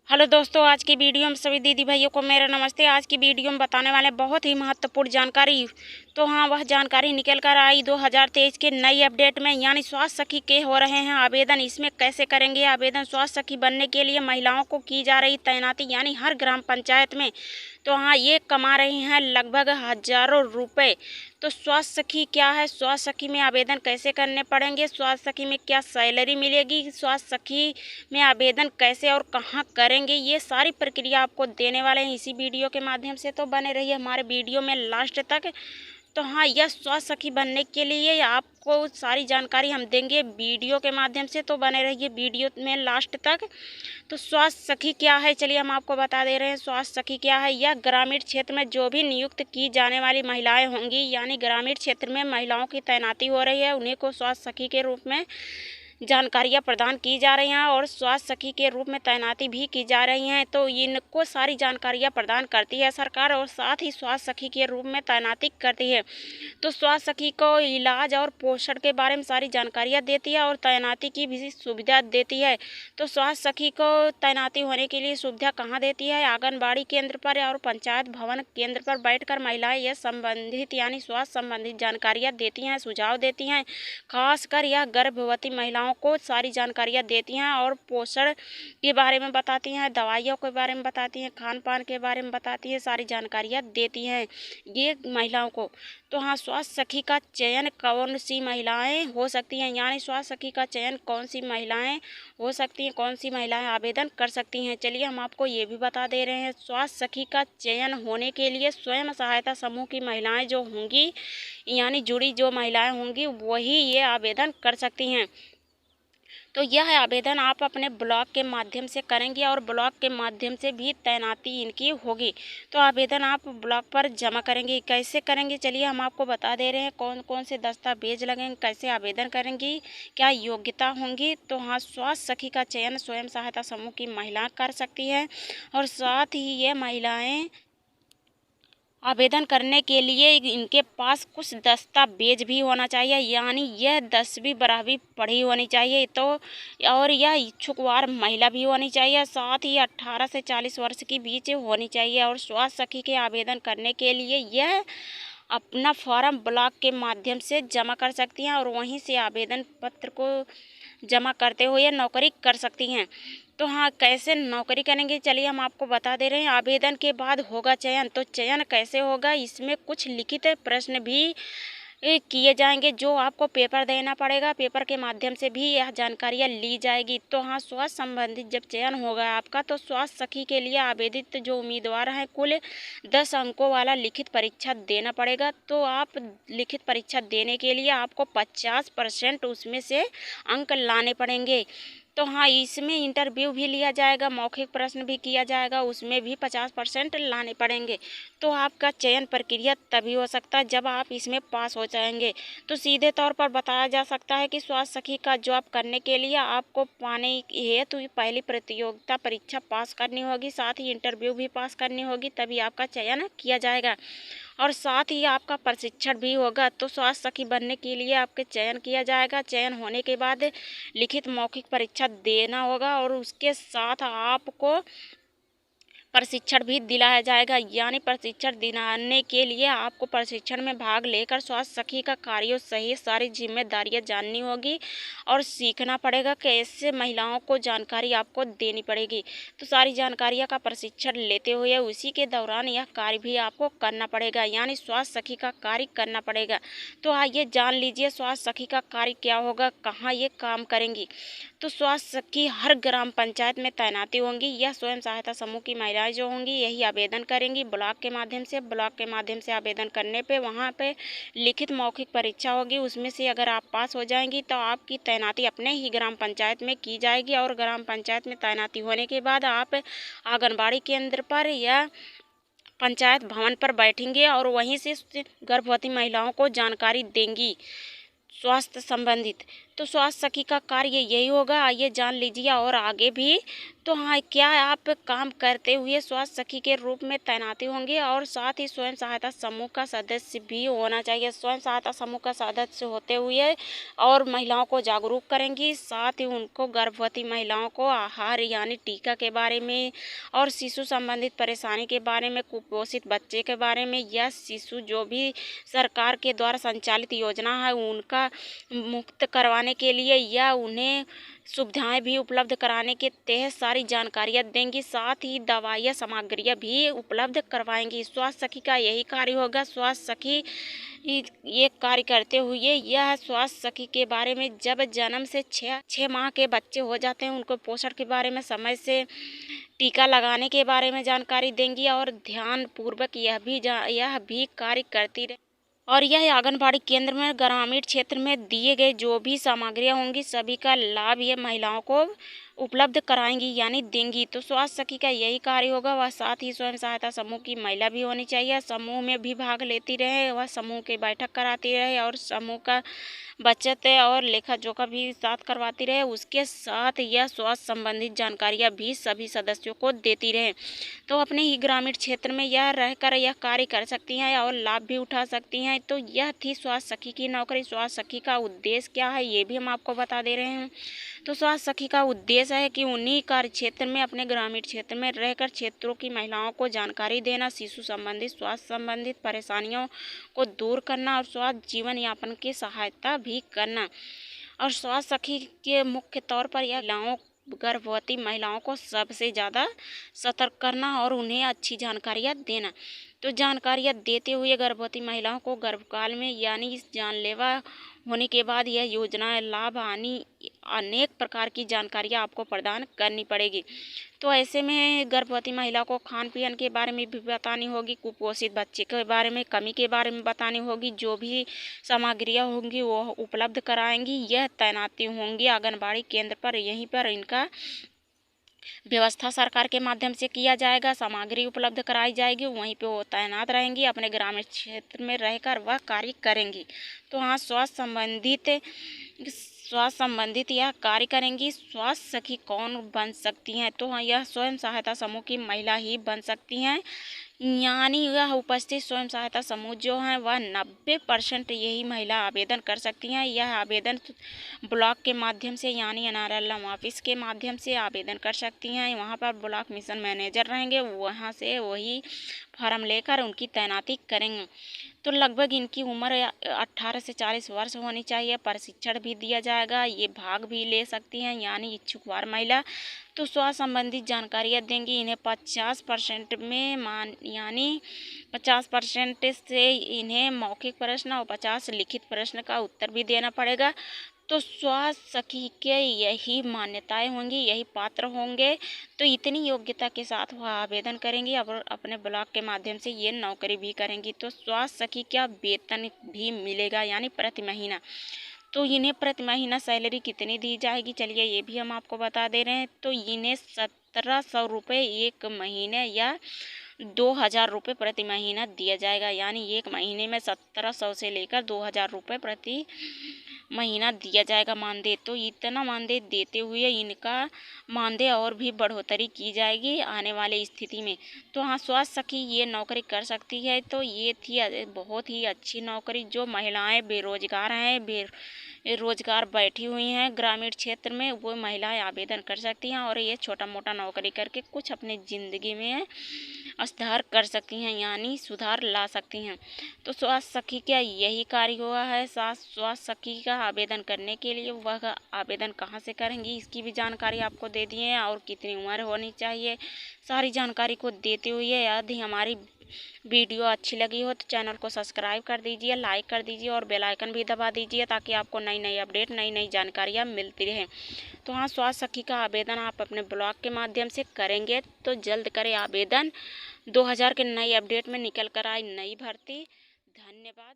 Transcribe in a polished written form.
Hello दोस्तों, आज की वीडियो में सभी दीदी भाइयों को मेरा नमस्ते। आज की वीडियो में बताने वाले बहुत ही महत्वपूर्ण जानकारी। तो हाँ, वह जानकारी निकल कर आई 2023 के नई अपडेट में, यानी स्वास्थ्य सखी के हो रहे हैं आवेदन। इसमें कैसे करेंगे आवेदन? स्वास्थ्य सखी बनने के लिए महिलाओं को की जा रही तैनाती, यानी हर ग्राम पंचायत में। तो हाँ, ये कमा रही हैं लगभग हजारों रुपए। तो स्वास्थ्य सखी क्या है, स्वास्थ्य सखी में आवेदन कैसे करने पड़ेंगे, स्वास्थ्य सखी में क्या सैलरी मिलेगी, स्वास्थ्य सखी में आवेदन कैसे और कहाँ करेंगे, ये सारी प्रक्रिया आपको देने वाले हैं इसी वीडियो के माध्यम से। तो बने रहिए हमारे वीडियो में लास्ट तक। तो हाँ, यह स्वास्थ्य सखी बनने के लिए आपको सारी जानकारी हम देंगे वीडियो के माध्यम से। तो बने रहिए वीडियो में लास्ट तक। तो स्वास्थ्य सखी क्या है, चलिए हम आपको बता दे रहे हैं। स्वास्थ्य सखी क्या है? यह ग्रामीण क्षेत्र में जो भी नियुक्त की जाने वाली महिलाएं होंगी, यानी ग्रामीण क्षेत्र में महिलाओं की तैनाती हो रही है, उन्हीं को स्वास्थ्य सखी के रूप में जानकारियाँ प्रदान की जा रही हैं और स्वास्थ्य सखी के रूप में तैनाती भी की जा रही हैं। तो इनको सारी जानकारियाँ प्रदान करती है सरकार, और साथ ही स्वास्थ्य सखी के रूप में तैनाती करती है। तो स्वास्थ्य सखी को इलाज और पोषण के बारे में सारी जानकारियाँ देती है और तैनाती की भी सुविधा देती है। तो स्वास्थ्य सखी को तैनाती होने के लिए सुविधा कहाँ देती है? आंगनबाड़ी केंद्र पर और पंचायत भवन केंद्र पर बैठकर महिलाएं यह संबंधित, यानी स्वास्थ्य संबंधित जानकारियाँ देती हैं, सुझाव देती हैं। खासकर यह गर्भवती महिलाओं को सारी जानकारियाँ देती हैं और पोषण के बारे में बताती हैं, दवाइयों के बारे में बताती हैं, खान पान के बारे में बताती हैं, सारी जानकारियाँ देती हैं ये महिलाओं को। तो हाँ, स्वास्थ्य सखी का चयन कौन सी महिलाएं हो सकती हैं, यानी स्वास्थ्य सखी का चयन कौन सी महिलाएं हो सकती हैं, कौन सी महिलाएं आवेदन कर सकती हैं, चलिए हम आपको ये भी बता दे रहे हैं। स्वास्थ्य सखी का चयन होने के लिए स्वयं सहायता समूह की महिलाएं जो होंगी, यानी जुड़ी जो महिलाएं होंगी, वही ये आवेदन कर सकती हैं। तो यह आवेदन आप अपने ब्लॉक के माध्यम से करेंगे और ब्लॉक के माध्यम से भी तैनाती इनकी होगी। तो आवेदन आप ब्लॉक पर जमा करेंगे। कैसे करेंगे, चलिए हम आपको बता दे रहे हैं। कौन कौन से दस्तावेज लगेंगे, कैसे आवेदन करेंगी, क्या योग्यता होंगी। तो हाँ, स्वास्थ्य सखी का चयन स्वयं सहायता समूह की महिला कर सकती है, और साथ ही ये महिलाएं आवेदन करने के लिए इनके पास कुछ दस्तावेज भी होना चाहिए, यानी यह 10वीं 12वीं पढ़ी होनी चाहिए। तो और यह इच्छुकवार महिला भी होनी चाहिए, साथ ही 18 से 40 वर्ष के बीच होनी चाहिए। और स्वास्थ्य सखी के आवेदन करने के लिए यह अपना फॉर्म ब्लॉक के माध्यम से जमा कर सकती हैं और वहीं से आवेदन पत्र को जमा करते हुए नौकरी कर सकती हैं। तो हाँ, कैसे नौकरी करेंगे, चलिए हम आपको बता दे रहे हैं। आवेदन के बाद होगा चयन। तो चयन कैसे होगा, इसमें कुछ लिखित प्रश्न भी किए जाएंगे, जो आपको पेपर देना पड़ेगा। पेपर के माध्यम से भी यह जानकारियाँ ली जाएगी। तो हाँ, स्वास्थ्य संबंधित जब चयन होगा आपका, तो स्वास्थ्य सखी के लिए आवेदित जो उम्मीदवार हैं, कुल 10 अंकों वाला लिखित परीक्षा देना पड़ेगा। तो आप लिखित परीक्षा देने के लिए आपको 50% उसमें से अंक लाने पड़ेंगे। तो हाँ, इसमें इंटरव्यू भी लिया जाएगा, मौखिक प्रश्न भी किया जाएगा, उसमें भी 50% लाने पड़ेंगे। तो आपका चयन प्रक्रिया तभी हो सकता है जब आप इसमें पास हो जाएंगे। तो सीधे तौर पर बताया जा सकता है कि स्वास्थ्य सखी का जॉब करने के लिए आपको पाने हेतु पहली प्रतियोगिता परीक्षा पास करनी होगी, साथ ही इंटरव्यू भी पास करनी होगी, तभी आपका चयन किया जाएगा। और साथ ही आपका प्रशिक्षण भी होगा। तो स्वास्थ्य सखी बनने के लिए आपके चयन किया जाएगा। चयन होने के बाद लिखित मौखिक परीक्षा देना होगा और उसके साथ आपको प्रशिक्षण भी दिलाया जाएगा, यानी प्रशिक्षण दिलाने के लिए आपको प्रशिक्षण में भाग लेकर स्वास्थ्य सखी का कार्यों सहित सारी जिम्मेदारियां जाननी होगी और सीखना पड़ेगा। कैसे महिलाओं को जानकारी आपको देनी पड़ेगी। तो सारी जानकारियां का प्रशिक्षण लेते हुए उसी के दौरान यह कार्य भी आपको करना पड़ेगा, यानी स्वास्थ्य सखी का कार्य करना पड़ेगा। तो आइए जान लीजिए स्वास्थ्य सखी का कार्य क्या होगा, कहाँ ये काम करेंगी। तो स्वास्थ्य सखी हर ग्राम पंचायत में तैनाती होंगी। यह स्वयं सहायता समूह की महिलाएं जो होंगी, यही आवेदन करेंगी ब्लॉक के माध्यम से। ब्लॉक के माध्यम से आवेदन करने पे वहाँ पे लिखित मौखिक परीक्षा होगी, उसमें से अगर आप पास हो जाएंगी तो आपकी तैनाती अपने ही ग्राम पंचायत में की जाएगी। और ग्राम पंचायत में तैनाती होने के बाद आप आंगनबाड़ी केंद्र पर या पंचायत भवन पर बैठेंगे और वहीं से गर्भवती महिलाओं को जानकारी देंगी स्वास्थ्य संबंधित। तो स्वास्थ्य सखी का कार्य यही होगा, आइए जान लीजिए और आगे भी। तो हाँ, क्या आप काम करते हुए स्वास्थ्य सखी के रूप में तैनाती होंगी और साथ ही स्वयं सहायता समूह का सदस्य भी होना चाहिए। स्वयं सहायता समूह का सदस्य होते हुए और महिलाओं को जागरूक करेंगी, साथ ही उनको गर्भवती महिलाओं को आहार यानी टीका के बारे में और शिशु संबंधित परेशानी के बारे में, कुपोषित बच्चे के बारे में या शिशु जो भी सरकार के द्वारा संचालित योजना है उनका मुक्त करवाने के लिए या उन्हें सुविधाएं भी उपलब्ध कराने के तहत सारी जानकारियां देंगी। साथ ही दवाइयाँ सामग्रियां भी उपलब्ध करवाएंगी। स्वास्थ्य सखी का यही कार्य होगा। स्वास्थ्य सखी ये कार्य करते हुए यह स्वास्थ्य सखी के बारे में जब जन्म से 6 माह के बच्चे हो जाते हैं उनको पोषण के बारे में, समय से टीका लगाने के बारे में जानकारी देंगी और ध्यान पूर्वक यह भी कार्य करती रहे। और यह आंगनबाड़ी केंद्र में ग्रामीण क्षेत्र में दिए गए जो भी सामग्रियां होंगी सभी का लाभ ये महिलाओं को उपलब्ध कराएंगी यानी देंगी। तो स्वास्थ्य सखी का यही कार्य होगा। वह साथ ही स्वयं सहायता समूह की महिला भी होनी चाहिए, समूह में भी भाग लेती रहे, वह समूह की बैठक कराती रहे और समूह का बचत और लेखा जोखा भी साथ करवाती रहे। उसके साथ यह स्वास्थ्य संबंधित जानकारियाँ भी सभी सदस्यों को देती रहे। तो अपने ही ग्रामीण क्षेत्र में यह रहकर यह कार्य कर सकती हैं और लाभ भी उठा सकती हैं। तो यह थी स्वास्थ्य सखी की नौकरी। स्वास्थ्य सखी का उद्देश्य क्या है ये भी हम आपको बता दे रहे हैं। तो स्वास्थ्य सखी का उद्देश्य है कि उन्हीं कार्य क्षेत्र में अपने ग्रामीण क्षेत्र में रहकर क्षेत्रों की महिलाओं को जानकारी देना, शिशु संबंधित स्वास्थ्य संबंधित परेशानियों को दूर करना और स्वास्थ्य जीवन यापन की सहायता भी करना। और स्वास्थ्य सखी के मुख्य तौर पर यह महिलाओं गर्भवती महिलाओं को सबसे ज़्यादा सतर्क करना और उन्हें अच्छी जानकारियाँ देना। तो जानकारियाँ देते हुए गर्भवती महिलाओं को गर्भकाल में यानी जानलेवा होने के बाद यह योजनाएं लाभ आनी अनेक प्रकार की जानकारियाँ आपको प्रदान करनी पड़ेगी। तो ऐसे में गर्भवती महिला को खान पीन के बारे में भी बतानी होगी, कुपोषित बच्चे के बारे में, कमी के बारे में बतानी होगी, जो भी सामग्रियाँ होंगी वो उपलब्ध कराएंगी। यह तैनाती होंगी आंगनबाड़ी केंद्र पर, यहीं पर इनका व्यवस्था सरकार के माध्यम से किया जाएगा, सामग्री उपलब्ध कराई जाएगी, वहीं पे वो तैनात रहेंगी, अपने ग्रामीण क्षेत्र में रहकर वह कार्य करेंगी। तो हाँ, स्वास्थ्य संबंधित यह कार्य करेंगी। स्वास्थ्य सखी कौन बन सकती हैं? तो हाँ, यह स्वयं सहायता समूह की महिला ही बन सकती हैं, यानी यह उपस्थित स्वयं सहायता समूह जो हैं वह 90% यही महिला आवेदन कर सकती हैं। यह आवेदन ब्लॉक के माध्यम से यानी NRLM ऑफिस के माध्यम से आवेदन कर सकती हैं। वहाँ पर ब्लॉक मिशन मैनेजर रहेंगे, वहाँ से वही फार्म लेकर उनकी तैनाती करेंगे। तो लगभग इनकी उम्र 18 से 40 वर्ष होनी चाहिए। प्रशिक्षण भी दिया जाएगा, ये भाग भी ले सकती हैं यानी इच्छुकवार महिला। तो स्वास्थ्य संबंधित जानकारियाँ देंगी। इन्हें 50% में यानी 50% से इन्हें मौखिक प्रश्न और 50 लिखित प्रश्न का उत्तर भी देना पड़ेगा। तो स्वास्थ्य सखी के यही मान्यताएं होंगी, यही पात्र होंगे। तो इतनी योग्यता के साथ वह आवेदन करेंगी और अपने ब्लॉक के माध्यम से ये नौकरी भी करेंगी। तो स्वास्थ्य सखी क्या वेतन भी मिलेगा यानी प्रति महीना। तो इन्हें प्रति महीना सैलरी कितनी दी जाएगी, चलिए ये भी हम आपको बता दे रहे हैं। तो इन्हें 1700 रुपये एक महीने या 2000 रुपये प्रति महीना दिया जाएगा, यानी एक महीने में 1700 से लेकर 2000 रुपये प्रति महीना दिया जाएगा मानदेय। तो इतना मानदेय देते हुए इनका मानदेय और भी बढ़ोतरी की जाएगी आने वाले स्थिति में। तो हाँ, स्वास्थ्य सखी ये नौकरी कर सकती है। तो ये थी बहुत ही अच्छी नौकरी। जो महिलाएं बेरोजगार हैं, रोजगार बैठी हुई हैं ग्रामीण क्षेत्र में, वो महिलाएं आवेदन कर सकती हैं और ये छोटा मोटा नौकरी करके कुछ अपनी ज़िंदगी में सुधार कर सकती हैं यानी सुधार ला सकती हैं। तो स्वास्थ्य सखी का यही कार्य हुआ है। स्वास्थ्य सखी का आवेदन करने के लिए वह आवेदन कहाँ से करेंगी इसकी भी जानकारी आपको दे दी है और कितनी उम्र होनी चाहिए, सारी जानकारी को देते हुए यदि हमारी वीडियो अच्छी लगी हो तो चैनल को सब्सक्राइब कर दीजिए, लाइक कर दीजिए और बेल आइकन भी दबा दीजिए ताकि आपको नई नई अपडेट, नई नई जानकारियाँ मिलती रहें। तो हाँ, स्वास्थ्य सखी का आवेदन आप अपने ब्लॉग के माध्यम से करेंगे तो जल्द करें आवेदन। 2000 के नई अपडेट में निकल कर आई नई भर्ती। धन्यवाद।